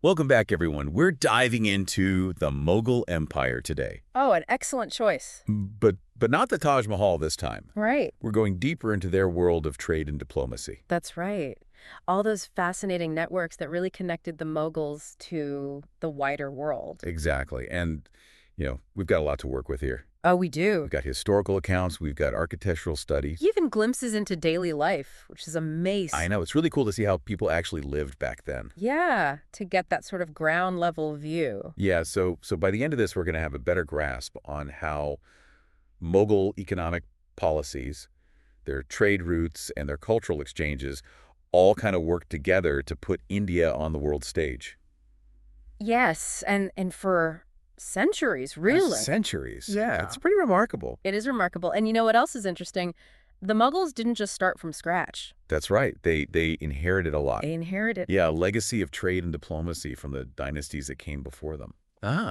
Welcome back, everyone. We're diving into the Mughal Empire today. Oh, an excellent choice. But not the Taj Mahal this time. Right. We're going deeper into their world of trade and diplomacy. That's right. All those fascinating networks that really connected the Mughals to the wider world. Exactly. And, we've got a lot to work with here. Oh, we do. We've got historical accounts. We've got architectural studies. Even glimpses into daily life, which is amazing. I know. It's really cool to see how people actually lived back then. Yeah, to get that sort of ground level view. Yeah, so by the end of this, we're going to have a better grasp on how Mughal economic policies, their trade routes, and their cultural exchanges all kind of work together to put India on the world stage. Yes, and for centuries, really. Centuries. Yeah. It's pretty remarkable. It is remarkable. And you know what else is interesting? The Mughals didn't just start from scratch. That's right. They inherited a lot. They inherited. Yeah, a legacy of trade and diplomacy from the dynasties that came before them.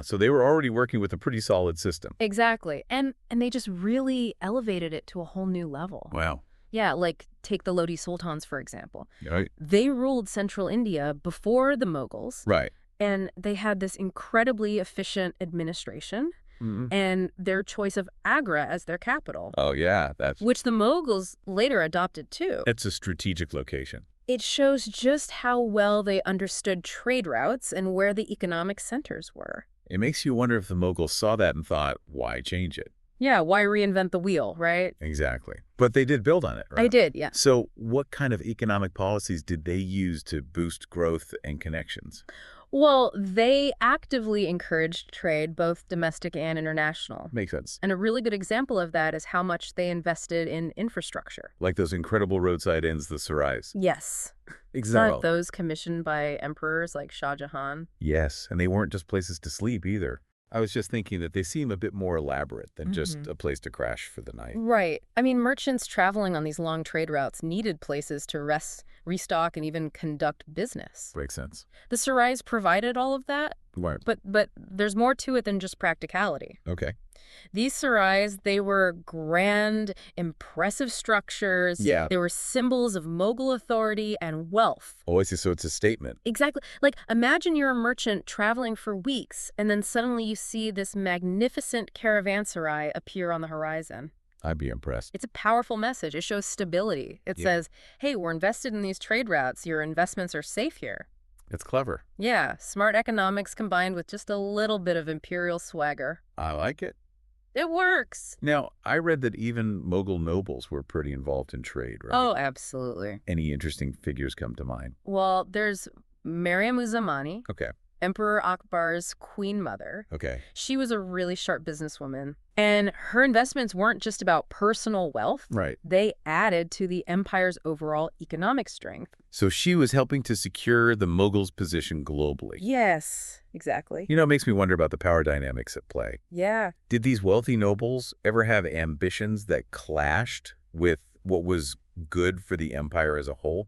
So they were already working with a pretty solid system. Exactly. And they just really elevated it to a whole new level. Wow. Yeah, like take the Lodi Sultans, for example. Right. They ruled central India before the Mughals. Right. And they had this incredibly efficient administration and their choice of Agra as their capital. Oh, yeah. Which the Mughals later adopted, too. It's a strategic location. It shows just how well they understood trade routes and where the economic centers were. It makes you wonder if the Mughals saw that and thought, why change it? Yeah, why reinvent the wheel, right? Exactly. But they did build on it, right? I did, yeah. So what kind of economic policies did they use to boost growth and connections? Well, they actively encouraged trade, both domestic and international. Makes sense. And a really good example of that is how much they invested in infrastructure. Like those incredible roadside inns, the sarais. Yes. Exactly. Aren't those commissioned by emperors like Shah Jahan? Yes, and they weren't just places to sleep either. I was just thinking that they seem a bit more elaborate than just a place to crash for the night. Right. I mean, merchants traveling on these long trade routes needed places to rest, restock, and even conduct business. Makes sense. The sarais provided all of that, Right. but there's more to it than just practicality. Okay. These sarais, they were grand, impressive structures. Yeah. They were symbols of Mughal authority and wealth. Oh, I see. So it's a statement. Exactly. Like, imagine you're a merchant traveling for weeks, and then suddenly you see this magnificent caravanserai appear on the horizon. I'd be impressed. It's a powerful message. It shows stability. It says, hey, we're invested in these trade routes. Your investments are safe here. It's clever. Yeah, smart economics combined with just a little bit of imperial swagger. I like it. It works. Now, I read that even Mughal nobles were pretty involved in trade, right? Oh, absolutely. Any interesting figures come to mind? Well, there's Maryam-uz-Zamani, Okay. Emperor Akbar's queen mother. Okay. She was a really sharp businesswoman, and her investments weren't just about personal wealth. Right. They added to the empire's overall economic strength. So she was helping to secure the Mughals' position globally. Yes, exactly. It makes me wonder about the power dynamics at play. Yeah. Did these wealthy nobles ever have ambitions that clashed with what was good for the empire as a whole?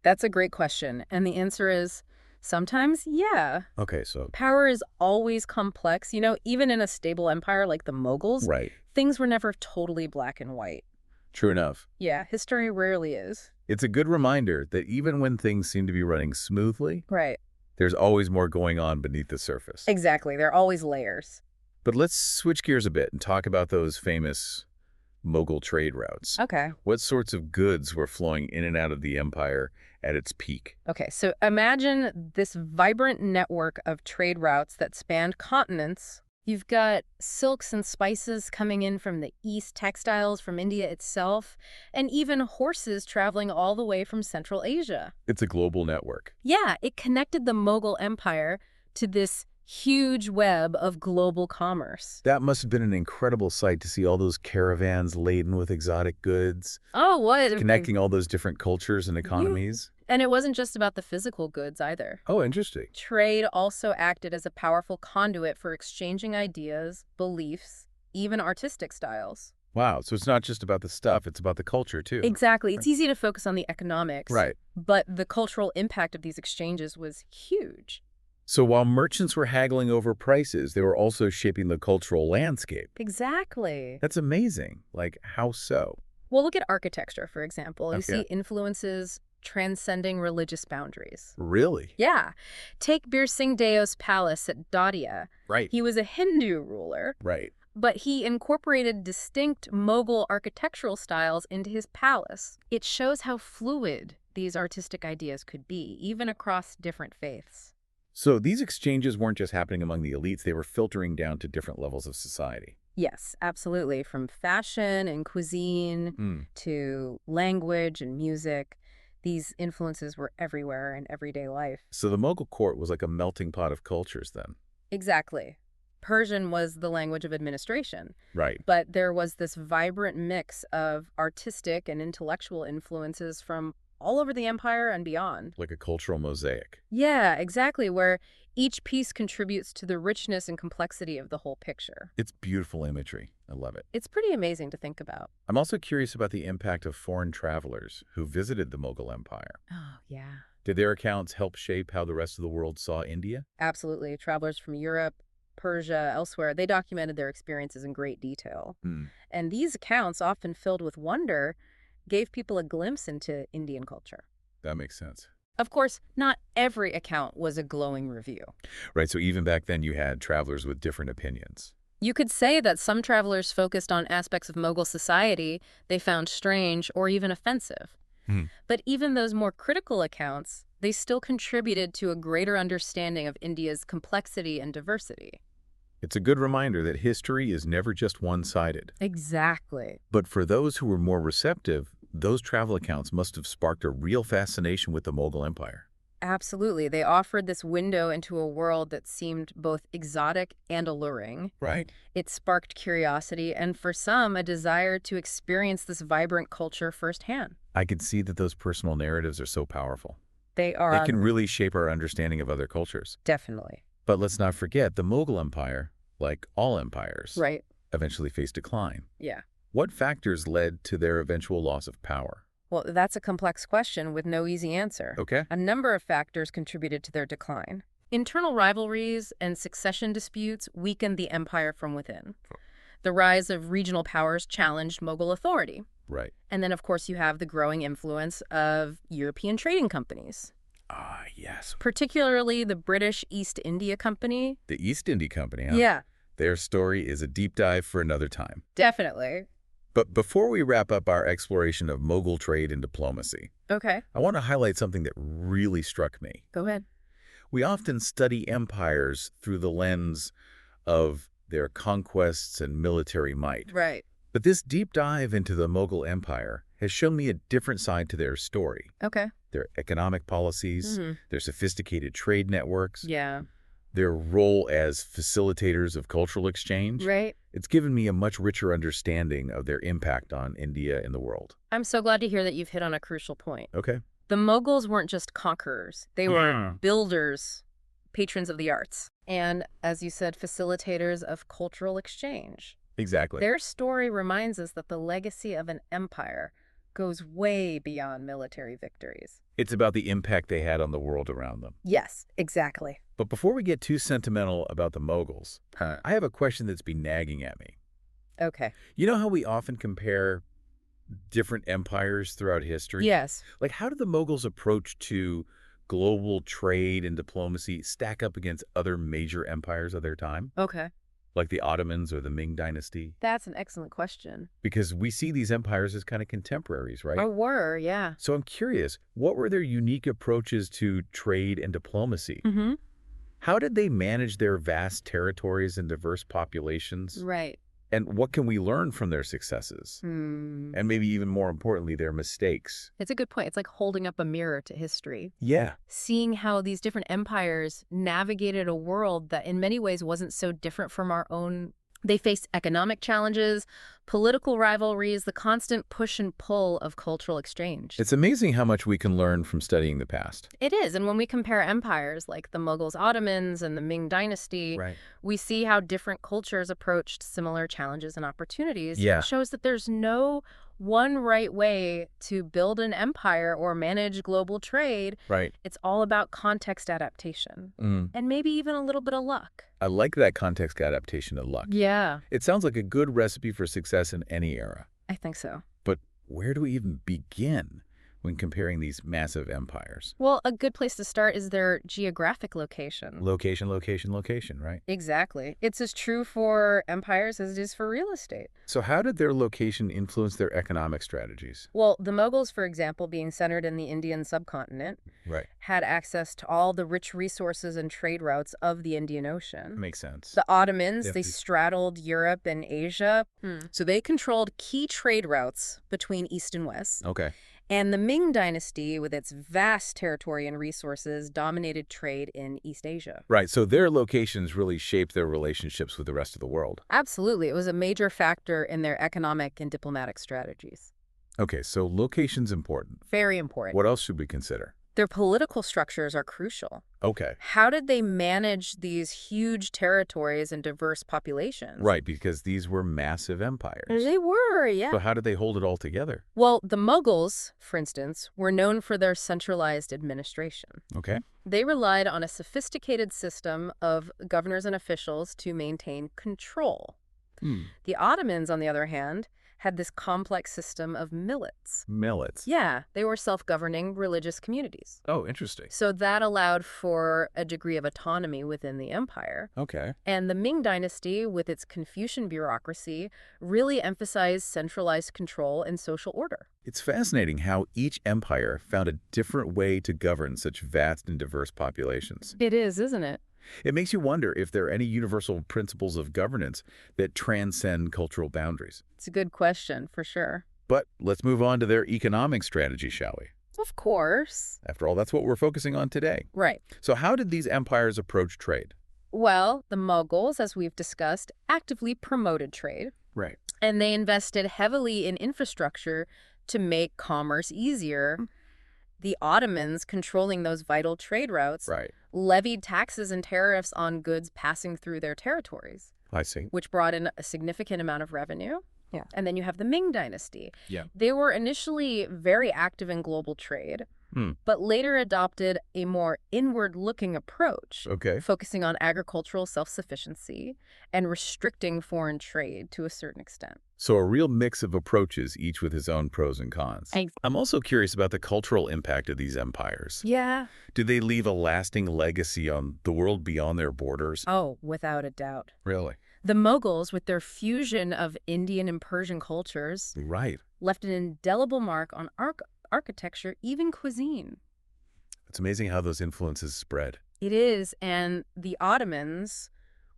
That's a great question, and the answer is sometimes, yeah. Okay, so... Power is always complex. Even in a stable empire like the Mughals, Right. things were never totally black and white. True enough. Yeah, history rarely is. It's a good reminder that even when things seem to be running smoothly, Right. there's always more going on beneath the surface. Exactly. There are always layers. But let's switch gears a bit and talk about those famous Mughal trade routes. Okay. What sorts of goods were flowing in and out of the empire at its peak? Okay, so imagine this vibrant network of trade routes that spanned continents. You've got silks and spices coming in from the east, textiles from India itself, and even horses traveling all the way from Central Asia. It's a global network. Yeah, it connected the Mughal Empire to this huge web of global commerce. That must have been an incredible sight to see all those caravans laden with exotic goods, Oh, what? connecting all those different cultures and economies. And it wasn't just about the physical goods either. Oh, interesting. Trade also acted as a powerful conduit for exchanging ideas, beliefs, even artistic styles. Wow, so it's not just about the stuff, it's about the culture too. Exactly. It's easy to focus on the economics. Right. But the cultural impact of these exchanges was huge. So while merchants were haggling over prices, they were also shaping the cultural landscape. Exactly. That's amazing. Like, how so? Well, look at architecture, for example. You Okay. see influences transcending religious boundaries. Really? Yeah. Take Bir Singh Deo's palace at Dadia. Right. He was a Hindu ruler, Right. but he incorporated distinct Mughal architectural styles into his palace. It shows how fluid these artistic ideas could be, even across different faiths. So these exchanges weren't just happening among the elites, they were filtering down to different levels of society. Yes, absolutely. From fashion and cuisine to language and music, these influences were everywhere in everyday life. So the Mughal court was like a melting pot of cultures then. Exactly. Persian was the language of administration, Right. but there was this vibrant mix of artistic and intellectual influences from all over the empire and beyond. Like a cultural mosaic. Yeah, exactly, where each piece contributes to the richness and complexity of the whole picture. It's beautiful imagery. I love it. It's pretty amazing to think about. I'm also curious about the impact of foreign travelers who visited the Mughal Empire. Oh, yeah. Did their accounts help shape how the rest of the world saw India? Absolutely. Travelers from Europe, Persia, elsewhere, they documented their experiences in great detail. And these accounts, often filled with wonder, gave people a glimpse into Indian culture. That makes sense. Of course, not every account was a glowing review. Right, so even back then you had travelers with different opinions. You could say that some travelers focused on aspects of Mughal society they found strange or even offensive. But even those more critical accounts, they still contributed to a greater understanding of India's complexity and diversity. It's a good reminder that history is never just one-sided. Exactly. But for those who were more receptive, those travel accounts must have sparked a real fascination with the Mughal Empire. Absolutely. They offered this window into a world that seemed both exotic and alluring. Right. It sparked curiosity and, for some, a desire to experience this vibrant culture firsthand. I could see that those personal narratives are so powerful. They are. They can really shape our understanding of other cultures. Definitely. But let's not forget, the Mughal Empire, like all empires, Right. eventually faced decline. Yeah. What factors led to their eventual loss of power? Well, that's a complex question with no easy answer. Okay. A number of factors contributed to their decline. Internal rivalries and succession disputes weakened the empire from within. The rise of regional powers challenged Mughal authority. Right. And then, of course, you have the growing influence of European trading companies, Ah, yes. particularly the British East India Company. The East India Company, huh? Yeah, Their story is a deep dive for another time. definitely. But before we wrap up our exploration of Mughal trade and diplomacy, Okay, I want to highlight something that really struck me. go ahead. We often study empires through the lens of their conquests and military might. Right. But this deep dive into the Mughal Empire has shown me a different side to their story. Okay. Their economic policies, their sophisticated trade networks, Yeah. their role as facilitators of cultural exchange. Right. It's given me a much richer understanding of their impact on India and the world. I'm so glad to hear that you've hit on a crucial point. Okay. The Mughals weren't just conquerors. They were builders, patrons of the arts, and, as you said, facilitators of cultural exchange. Exactly. Their story reminds us that the legacy of an empire goes way beyond military victories. It's about the impact they had on the world around them. Yes, exactly. But before we get too sentimental about the Mughals, I have a question that's been nagging at me. Okay. You know how we often compare different empires throughout history? Yes. Like, how did the Mughals' approach to global trade and diplomacy stack up against other major empires of their time, Okay. like the Ottomans or the Ming Dynasty? That's an excellent question. Because we see these empires as kind of contemporaries, right? Or were, yeah. So I'm curious, what were their unique approaches to trade and diplomacy? Mm-hmm. How did they manage their vast territories and diverse populations? Right. And what can we learn from their successes? And maybe even more importantly, their mistakes. It's a good point. It's like holding up a mirror to history. Yeah. Seeing how these different empires navigated a world that in many ways wasn't so different from our own. They faced economic challenges, political rivalries, the constant push and pull of cultural exchange. It's amazing how much we can learn from studying the past. It is, and when we compare empires like the Mughals, Ottomans, and the Ming Dynasty, Right. we see how different cultures approached similar challenges and opportunities. Yeah. It shows that there's no one right way to build an empire or manage global trade. Right. It's all about context adaptation and maybe even a little bit of luck. I like that context adaptation of luck. Yeah, It sounds like a good recipe for success in any era. I think so. But where do we even begin? when comparing these massive empires? Well, a good place to start is their geographic location. Location, location, location, right? Exactly. It's as true for empires as it is for real estate. So how did their location influence their economic strategies? Well, the Mughals, for example, being centered in the Indian subcontinent, Right. had access to all the rich resources and trade routes of the Indian Ocean. Makes sense. The Ottomans, They they have these- straddled Europe and Asia. So they controlled key trade routes between East and West. Okay. And the Ming Dynasty, with its vast territory and resources, dominated trade in East Asia. Right, so their locations really shaped their relationships with the rest of the world. Absolutely. It was a major factor in their economic and diplomatic strategies. Okay, so location's important. Very important. What else should we consider? Their political structures are crucial. Okay. How did they manage these huge territories and diverse populations? Right, because these were massive empires. They were, yeah. So how did they hold it all together? Well, the Mughals, for instance, were known for their centralized administration. Okay. They relied on a sophisticated system of governors and officials to maintain control. The Ottomans, on the other hand, had this complex system of millets. Millets. Yeah, they were self-governing religious communities. Oh, interesting. So that allowed for a degree of autonomy within the empire. Okay. And the Ming Dynasty, with its Confucian bureaucracy, really emphasized centralized control and social order. It's fascinating how each empire found a different way to govern such vast and diverse populations. It is, isn't it? It makes you wonder if there are any universal principles of governance that transcend cultural boundaries. It's a good question, for sure. But let's move on to their economic strategy, shall we? Of course. After all, that's what we're focusing on today. Right. So how did these empires approach trade? Well, the Mughals, as we've discussed, actively promoted trade. Right. And they invested heavily in infrastructure to make commerce easier. The Ottomans, controlling those vital trade routes, Right. levied taxes and tariffs on goods passing through their territories, I see. which brought in a significant amount of revenue. Yeah. And then you have the Ming Dynasty. Yeah. They were initially very active in global trade, but later adopted a more inward-looking approach, Okay. focusing on agricultural self-sufficiency and restricting foreign trade to a certain extent. So a real mix of approaches, each with its own pros and cons. I'm also curious about the cultural impact of these empires. Yeah. Do they leave a lasting legacy on the world beyond their borders? Oh, without a doubt. Really? The Mughals, with their fusion of Indian and Persian cultures, Right. left an indelible mark on architecture, even cuisine. It's amazing how those influences spread. It is, and the Ottomans,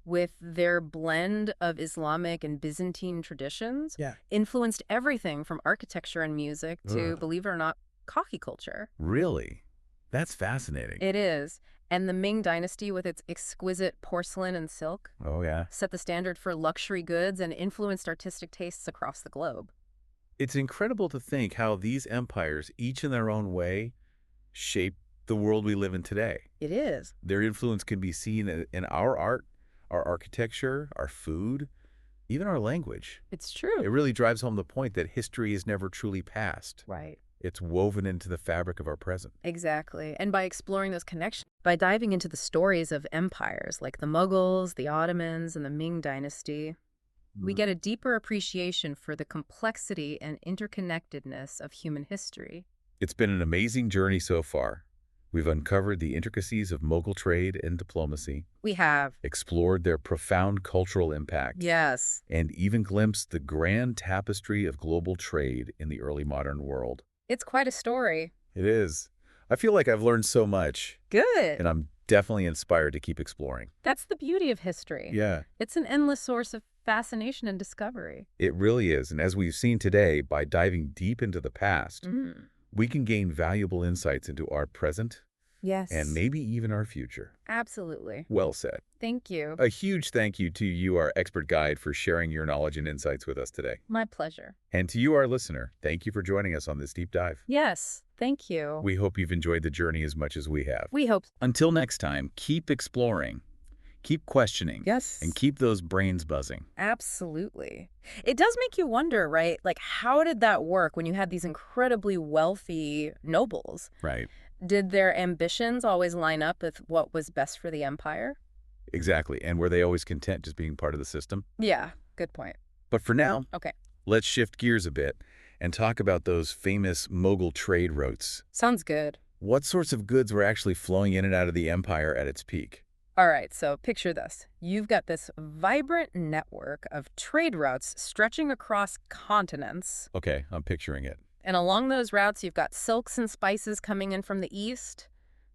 with their blend of Islamic and Byzantine traditions, influenced everything from architecture and music to, believe it or not, coffee culture. Really? That's fascinating. It is. And the Ming Dynasty, with its exquisite porcelain and silk, Oh, yeah. set the standard for luxury goods and influenced artistic tastes across the globe. It's incredible to think how these empires, each in their own way, shape the world we live in today. It is. Their influence can be seen in our art, our architecture, our food, even our language. It's true. It really drives home the point that history is never truly past. Right. It's woven into the fabric of our present. Exactly. And by exploring those connections, by diving into the stories of empires like the Mughals, the Ottomans, and the Ming Dynasty, we get a deeper appreciation for the complexity and interconnectedness of human history. It's been an amazing journey so far. We've uncovered the intricacies of Mughal trade and diplomacy, We have. explored their profound cultural impact, Yes. and even glimpsed the grand tapestry of global trade in the early modern world. It's quite a story. It is. I feel like I've learned so much, Good. and I'm definitely inspired to keep exploring. That's the beauty of history. Yeah, It's an endless source of fascination and discovery. it really is. And as we've seen today, by diving deep into the past, we can gain valuable insights into our present Yes. and maybe even our future. Absolutely. Well said. Thank you. A huge thank you to you, our expert guide, for sharing your knowledge and insights with us today. My pleasure. And to you, our listener, thank you for joining us on this deep dive. Yes. Thank you. We hope you've enjoyed the journey as much as we have. We hope. Until next time, keep exploring, keep questioning, Yes. and keep those brains buzzing. Absolutely. It does make you wonder, right? Like, how did that work when you had these incredibly wealthy nobles? Right. Did their ambitions always line up with what was best for the empire? Exactly. And were they always content just being part of the system? Yeah, good point. But for now, Okay. let's shift gears a bit and talk about those famous Mughal trade routes. Sounds good. What sorts of goods were actually flowing in and out of the empire at its peak? All right, so picture this. You've got this vibrant network of trade routes stretching across continents. Okay, I'm picturing it. And along those routes, you've got silks and spices coming in from the east,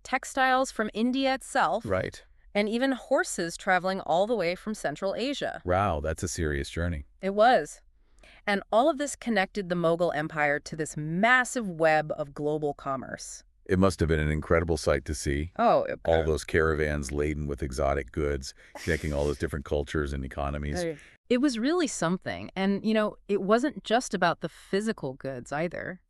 textiles from India itself, Right. and even horses traveling all the way from Central Asia. Wow, that's a serious journey. It was. And all of this connected the Mughal Empire to this massive web of global commerce. It must have been an incredible sight to see. Oh, All those caravans laden with exotic goods, connecting all those different cultures and economies. it was really something. And, it wasn't just about the physical goods either.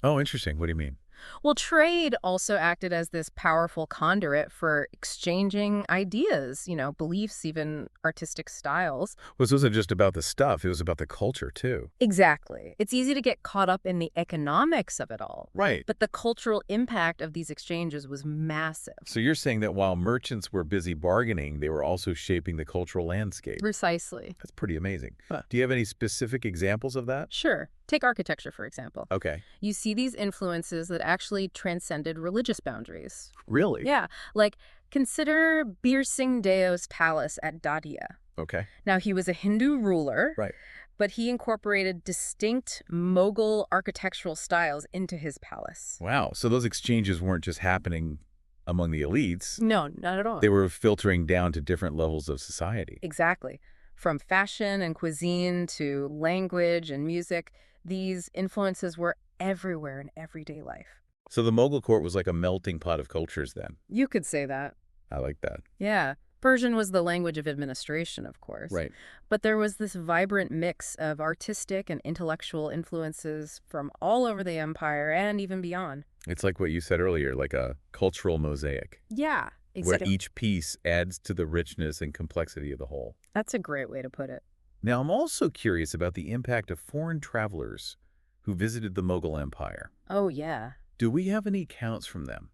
Oh, interesting. What do you mean? Well, trade also acted as this powerful conduit for exchanging ideas, beliefs, even artistic styles. Well, this wasn't just about the stuff. It was about the culture, too. Exactly. It's easy to get caught up in the economics of it all. Right. But the cultural impact of these exchanges was massive. So you're saying that while merchants were busy bargaining, they were also shaping the cultural landscape. Precisely. That's pretty amazing. Do you have any specific examples of that? Sure. Take architecture, for example. Okay. You see these influences that actually transcended religious boundaries. Really? Yeah, like consider Bir Singh Deo's palace at Dadia. Okay. Now, he was a Hindu ruler, Right. but he incorporated distinct Mughal architectural styles into his palace. Wow. So those exchanges weren't just happening among the elites. No, not at all. They were filtering down to different levels of society. Exactly. From fashion and cuisine to language and music, these influences were everywhere in everyday life. So the Mughal court was like a melting pot of cultures then. You could say that. I like that. Yeah. Persian was the language of administration, of course. Right. But there was this vibrant mix of artistic and intellectual influences from all over the empire and even beyond. It's like what you said earlier, like a cultural mosaic, Yeah, where exactly. each piece adds to the richness and complexity of the whole. That's a great way to put it. Now, I'm also curious about the impact of foreign travelers who visited the Mughal Empire. Oh, yeah. Do we have any accounts from them?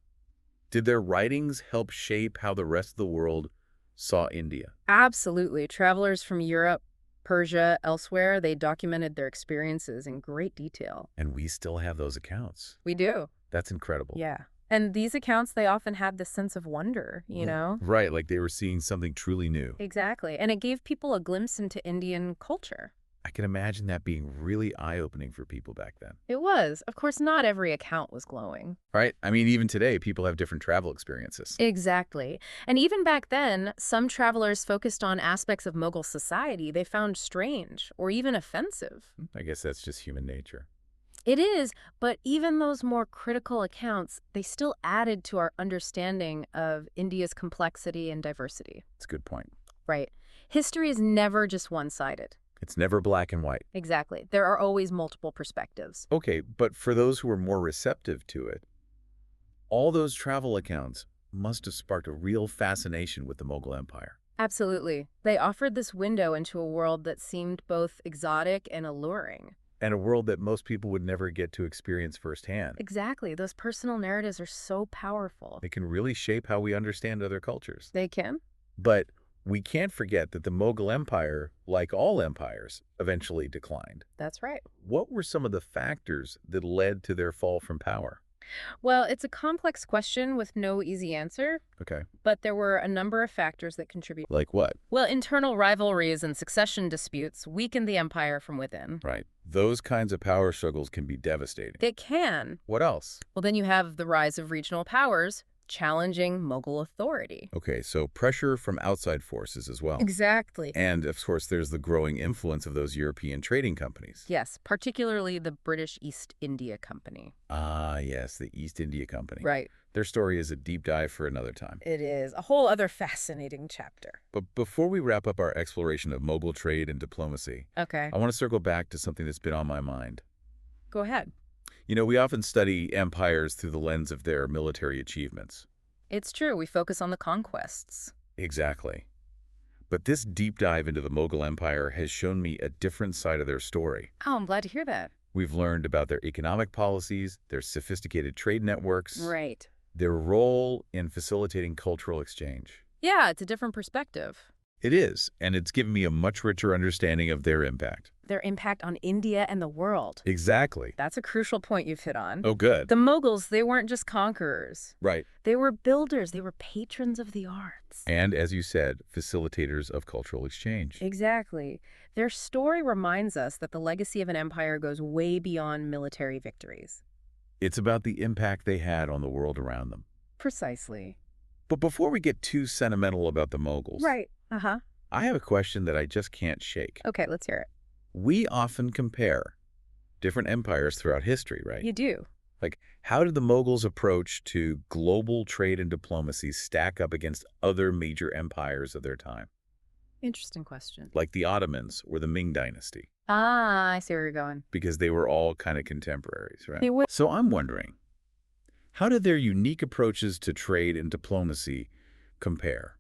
Did their writings help shape how the rest of the world saw India? Absolutely. Travelers from Europe, Persia, elsewhere, they documented their experiences in great detail. And we still have those accounts. We do. That's incredible. Yeah. And these accounts, they often had this sense of wonder, Right, like they were seeing something truly new. Exactly. And it gave people a glimpse into Indian culture. I can imagine that being really eye-opening for people back then. It was. Of course, not every account was glowing. Right? I mean, even today, people have different travel experiences. Exactly. And even back then, some travelers focused on aspects of Mughal society they found strange or even offensive. I guess that's just human nature. It is, but even those more critical accounts, they still added to our understanding of India's complexity and diversity. That's a good point. Right. History is never just one-sided. It's never black and white. Exactly. There are always multiple perspectives. Okay, but for those who are more receptive to it, all those travel accounts must have sparked a real fascination with the Mughal Empire. Absolutely. They offered this window into a world that seemed both exotic and alluring. And a world that most people would never get to experience firsthand. Exactly. Those personal narratives are so powerful. They can really shape how we understand other cultures. They can. But we can't forget that the Mughal Empire, like all empires, eventually declined. That's right. What were some of the factors that led to their fall from power? Well, it's a complex question with no easy answer, Okay. but there were a number of factors that contribute. Like what? Well, internal rivalries and succession disputes weakened the empire from within. Right. Those kinds of power struggles can be devastating. It can. What else? Well, then you have the rise of regional powers challenging Mughal authority. Okay, so pressure from outside forces as well. Exactly. And, of course, there's the growing influence of those European trading companies. Yes, particularly the British East India Company. Ah, yes, the East India Company. Right. Their story is a deep dive for another time. It is a whole other fascinating chapter. But before we wrap up our exploration of Mughal trade and diplomacy, Okay. I want to circle back to something that's been on my mind. Go ahead. You know, we often study empires through the lens of their military achievements. It's true. We focus on the conquests. Exactly. But this deep dive into the Mughal Empire has shown me a different side of their story. Oh, I'm glad to hear that. We've learned about their economic policies, their sophisticated trade networks, Right. their role in facilitating cultural exchange. Yeah, it's a different perspective. It is, and it's given me a much richer understanding of their impact. Their impact on India and the world. Exactly. That's a crucial point you've hit on. Oh, good. The Mughals, they weren't just conquerors. Right. They were builders. They were patrons of the arts. And, as you said, facilitators of cultural exchange. Exactly. Their story reminds us that the legacy of an empire goes way beyond military victories. It's about the impact they had on the world around them. Precisely. But before we get too sentimental about the Mughals, Right. Uh-huh. I have a question that I just can't shake. Okay, let's hear it. We often compare different empires throughout history, right? You do. Like, how did the Mughals' approach to global trade and diplomacy stack up against other major empires of their time, Interesting question. like the Ottomans or the Ming Dynasty? Ah, I see where you're going. Because they were all kind of contemporaries, right? They were. So I'm wondering, how did their unique approaches to trade and diplomacy compare?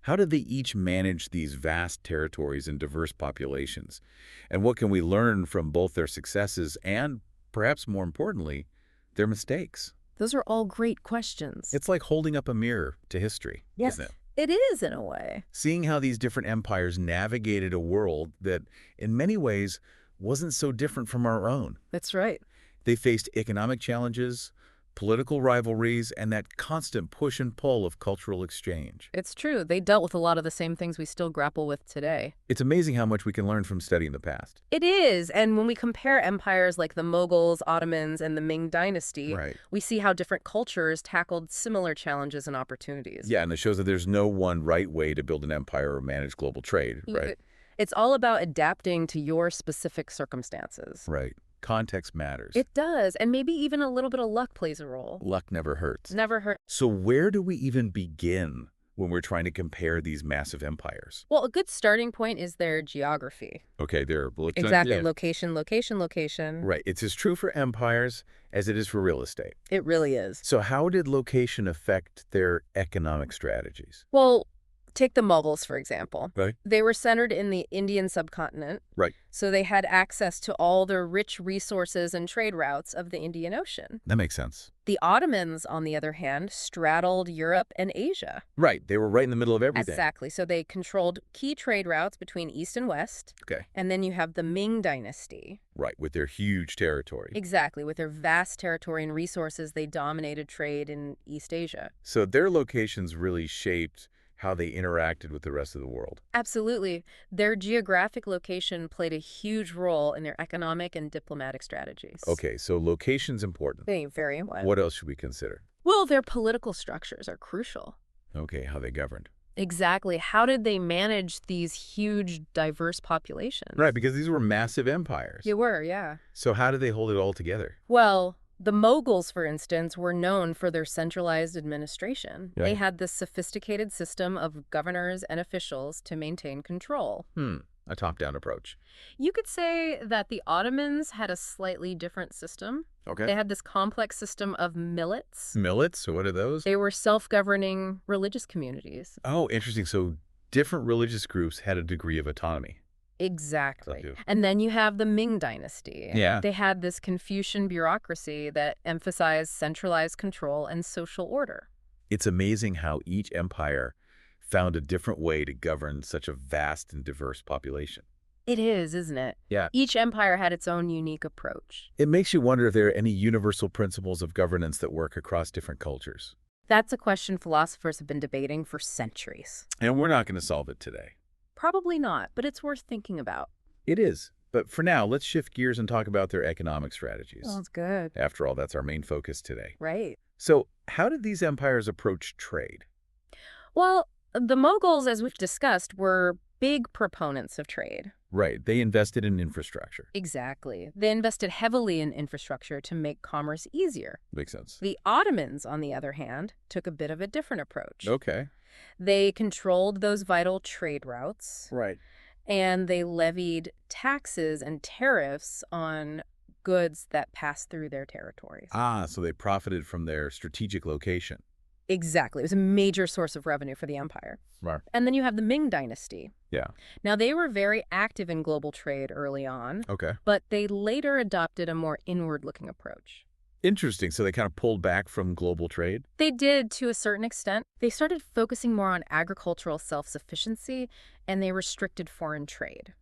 How did they each manage these vast territories and diverse populations? And what can we learn from both their successes and, perhaps more importantly, their mistakes? Those are all great questions. It's like holding up a mirror to history, Yes, isn't it? it is in a way. Seeing how these different empires navigated a world that, in many ways, wasn't so different from our own. That's right. They faced economic challenges, political rivalries, and that constant push and pull of cultural exchange. It's true. They dealt with a lot of the same things we still grapple with today. It's amazing how much we can learn from studying the past. It is. And when we compare empires like the Mughals, Ottomans, and the Ming Dynasty, Right. we see how different cultures tackled similar challenges and opportunities. Yeah, and it shows that there's no one right way to build an empire or manage global trade, right? It's all about adapting to your specific circumstances. Right. Context matters. It does. And maybe even a little bit of luck plays a role. Luck never hurts. Never hurt. So where do we even begin when we're trying to compare these massive empires? Well, a good starting point is their geography. Okay, Exactly. yeah. Location, location, location. Right. It's as true for empires as it is for real estate. It really is. So how did location affect their economic strategies? Well, take the Mughals, for example. Right. They were centered in the Indian subcontinent, Right. so they had access to all the rich resources and trade routes of the Indian Ocean. That makes sense. The Ottomans, on the other hand, straddled Europe and Asia. Right. They were right in the middle of everything. Exactly. So they controlled key trade routes between East and West. Okay. And then you have the Ming Dynasty. Right, with their huge territory. Exactly. With their vast territory and resources, they dominated trade in East Asia. So their locations really shaped how they interacted with the rest of the world. Absolutely. Their geographic location played a huge role in their economic and diplomatic strategies. Okay, so location's important. Very, very much. What else should we consider? Well, their political structures are crucial. Okay, how they governed. Exactly. How did they manage these huge, diverse populations? Right, because these were massive empires. They were, yeah. So how did they hold it all together? Well, the Mughals, for instance, were known for their centralized administration. Right. They had this sophisticated system of governors and officials to maintain control. A top-down approach. You could say that the Ottomans had a slightly different system. Okay. They had this complex system of millets. Millets, so what are those? They were self-governing religious communities. Oh, interesting. So different religious groups had a degree of autonomy. Exactly. So, And then you have the Ming Dynasty. Yeah. They had this Confucian bureaucracy that emphasized centralized control and social order. It's amazing how each empire found a different way to govern such a vast and diverse population. It is, isn't it? Yeah. Each empire had its own unique approach. It makes you wonder if there are any universal principles of governance that work across different cultures. That's a question philosophers have been debating for centuries. And we're not going to solve it today. Probably not, but it's worth thinking about. It is. But for now, let's shift gears and talk about their economic strategies. That's good. After all, that's our main focus today. Right. So how did these empires approach trade? Well, the Mughals, as we've discussed, were big proponents of trade. Right. They invested in infrastructure. Exactly. They invested heavily in infrastructure to make commerce easier. Makes sense. The Ottomans, on the other hand, took a bit of a different approach. Okay. They controlled those vital trade routes, Right. and they levied taxes and tariffs on goods that passed through their territories. Ah, so they profited from their strategic location. Exactly. It was a major source of revenue for the empire. Right. And then you have the Ming Dynasty. Yeah. Now, they were very active in global trade early on, Okay. but they later adopted a more inward-looking approach. Interesting. So they kind of pulled back from global trade? They did to a certain extent. They started focusing more on agricultural self-sufficiency, and they restricted foreign trade.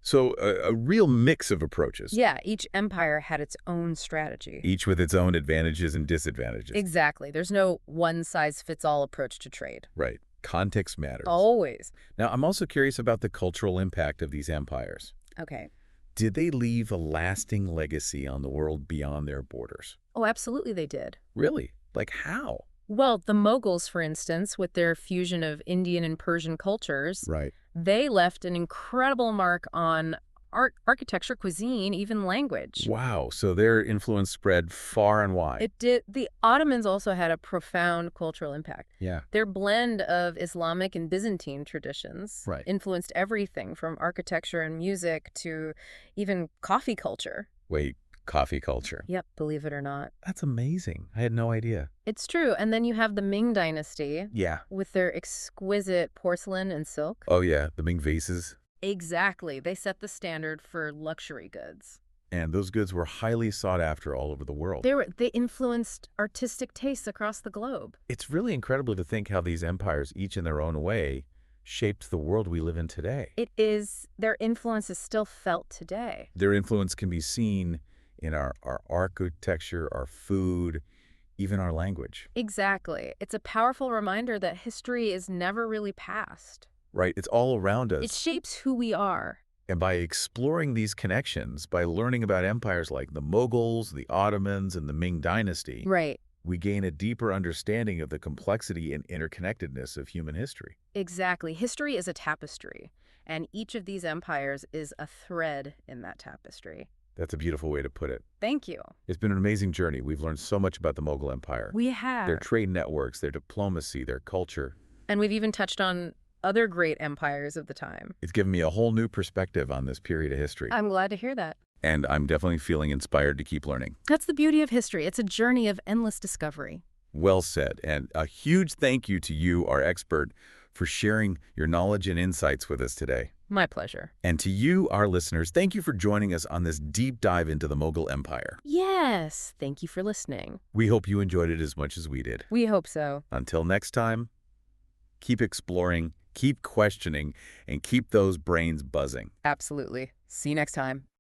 So a real mix of approaches, Yeah, each empire had its own strategy. each with its own advantages and disadvantages. Exactly. There's no one-size-fits-all approach to trade. Right. Context matters. Always. Now, I'm also curious about the cultural impact of these empires. Okay. Did they leave a lasting legacy on the world beyond their borders? Oh, absolutely they did. Really? Like how? Well, the Mughals, for instance, with their fusion of Indian and Persian cultures, Right. they left an incredible mark on art, architecture, cuisine, even language. Wow. So their influence spread far and wide. It did. The Ottomans also had a profound cultural impact. Yeah. Their blend of Islamic and Byzantine traditions Right. influenced everything from architecture and music to even coffee culture. Wait, coffee culture. Yep, believe it or not. That's amazing. I had no idea. It's true. And then you have the Ming Dynasty Yeah. with their exquisite porcelain and silk. Oh, yeah. The Ming vases. Exactly. They set the standard for luxury goods. And those goods were highly sought after all over the world. They influenced artistic tastes across the globe. It's really incredible to think how these empires, each in their own way, shaped the world we live in today. It is, their influence is still felt today. Their influence can be seen in our architecture, our food, even our language. Exactly. It's a powerful reminder that history is never really past. Right? It's all around It us. shapes who we are. And by exploring these connections, by learning about empires like the Mughals, the Ottomans, and the Ming Dynasty, Right. we gain a deeper understanding of the complexity and interconnectedness of human history. Exactly. History is a tapestry, and each of these empires is a thread in that tapestry. That's a beautiful way to put it. Thank you. It's been an amazing journey. We've learned so much about the Mughal Empire. We have. Their trade networks, their diplomacy, their culture. And we've even touched on other great empires of the time. It's given me a whole new perspective on this period of history. I'm glad to hear that. And I'm definitely feeling inspired to keep learning. That's the beauty of history. It's a journey of endless discovery. Well said. And a huge thank you to you, our expert, for sharing your knowledge and insights with us today. My pleasure. And to you, our listeners, thank you for joining us on this deep dive into the Mughal Empire. Yes. Thank you for listening. We hope you enjoyed it as much as we did. We hope so. Until next time, keep exploring, keep questioning, and keep those brains buzzing. Absolutely. See you next time.